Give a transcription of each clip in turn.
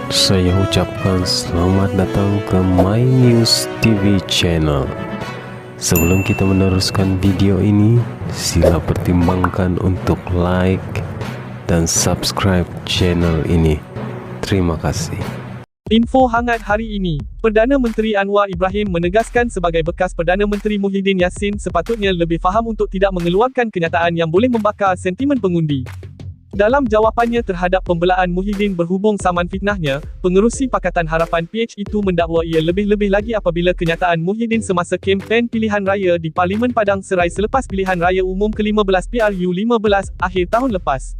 Saya ucapkan selamat datang ke My News TV channel. Sebelum kita meneruskan video ini, sila pertimbangkan untuk like dan subscribe channel ini. Terima kasih. Info hangat hari ini, Perdana Menteri Anwar Ibrahim menegaskan sebagai bekas Perdana Menteri Muhyiddin Yassin sepatutnya lebih faham untuk tidak mengeluarkan kenyataan yang boleh membakar sentimen pengundi. Dalam jawapannya terhadap pembelaan Muhyiddin berhubung saman fitnahnya, Pengerusi Pakatan Harapan PH itu mendakwa ia lebih-lebih lagi apabila kenyataan Muhyiddin semasa kempen pilihan raya di Parlimen Padang Serai selepas pilihan raya umum ke-15 PRU15 akhir tahun lepas.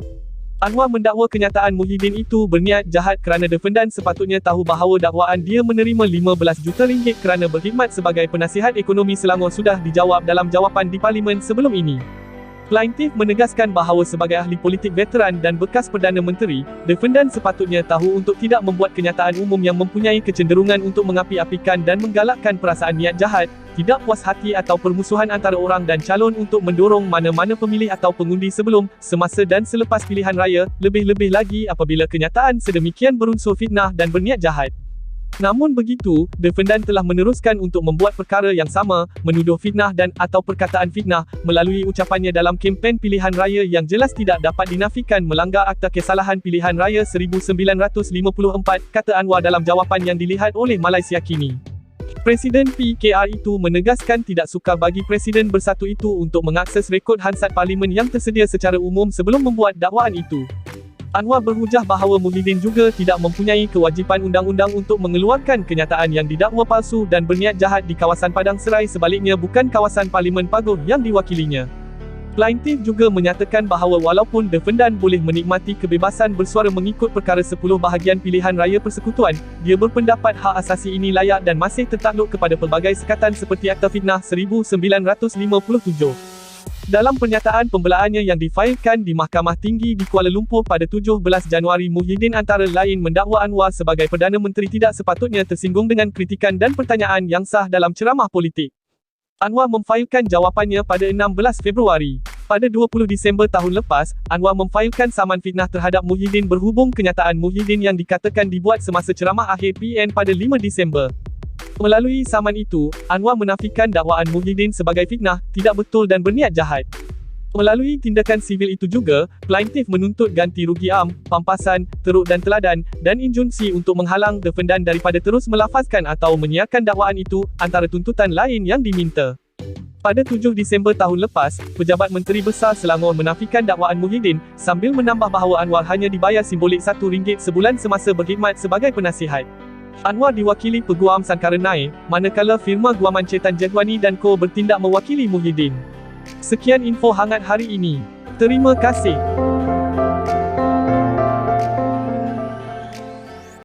Anwar mendakwa kenyataan Muhyiddin itu berniat jahat kerana defendan sepatutnya tahu bahawa dakwaan dia menerima RM15 juta kerana berkhidmat sebagai penasihat ekonomi Selangor sudah dijawab dalam jawapan di Parlimen sebelum ini. Plaintiff menegaskan bahawa sebagai ahli politik veteran dan bekas Perdana Menteri, defendan sepatutnya tahu untuk tidak membuat kenyataan umum yang mempunyai kecenderungan untuk mengapi-apikan dan menggalakkan perasaan niat jahat, tidak puas hati atau permusuhan antara orang dan calon untuk mendorong mana-mana pemilih atau pengundi sebelum, semasa dan selepas pilihan raya, lebih-lebih lagi apabila kenyataan sedemikian berunsur fitnah dan berniat jahat. Namun begitu, defendan telah meneruskan untuk membuat perkara yang sama, menuduh fitnah dan atau perkataan fitnah, melalui ucapannya dalam kempen pilihan raya yang jelas tidak dapat dinafikan melanggar Akta Kesalahan Pilihan Raya 1954, kata Anwar dalam jawapan yang dilihat oleh Malaysia Kini. Presiden PKR itu menegaskan tidak sukar bagi Presiden Bersatu itu untuk mengakses rekod Hansard Parlimen yang tersedia secara umum sebelum membuat dakwaan itu. Anwar berhujah bahawa Muhyiddin juga tidak mempunyai kewajipan undang-undang untuk mengeluarkan kenyataan yang didakwa palsu dan berniat jahat di kawasan Padang Serai, sebaliknya bukan kawasan Parlimen Paguh yang diwakilinya. Plaintiff juga menyatakan bahawa walaupun defendan boleh menikmati kebebasan bersuara mengikut perkara 10 bahagian pilihan raya persekutuan, dia berpendapat hak asasi ini layak dan masih tertakluk kepada pelbagai sekatan seperti Akta Fitnah 1957. Dalam pernyataan pembelaannya yang difailkan di Mahkamah Tinggi di Kuala Lumpur pada 17 Januari, Muhyiddin antara lain mendakwa Anwar sebagai Perdana Menteri tidak sepatutnya tersinggung dengan kritikan dan pertanyaan yang sah dalam ceramah politik. Anwar memfailkan jawapannya pada 16 Februari. Pada 20 Disember tahun lepas, Anwar memfailkan saman fitnah terhadap Muhyiddin berhubung kenyataan Muhyiddin yang dikatakan dibuat semasa ceramah akhir PN pada 5 Disember. Melalui saman itu, Anwar menafikan dakwaan Muhyiddin sebagai fitnah, tidak betul dan berniat jahat. Melalui tindakan sivil itu juga, plaintiff menuntut ganti rugi am, pampasan, teruk dan teladan, dan injunksi untuk menghalang defendan daripada terus melafazkan atau menyiarkan dakwaan itu, antara tuntutan lain yang diminta. Pada 7 Disember tahun lepas, Pejabat Menteri Besar Selangor menafikan dakwaan Muhyiddin, sambil menambah bahawa Anwar hanya dibayar simbolik RM1 sebulan semasa berkhidmat sebagai penasihat. Anwar diwakili Peguam Sangkara Nair, manakala firma guaman Cetan Jadwani dan Co bertindak mewakili Muhyiddin. Sekian info hangat hari ini. Terima kasih.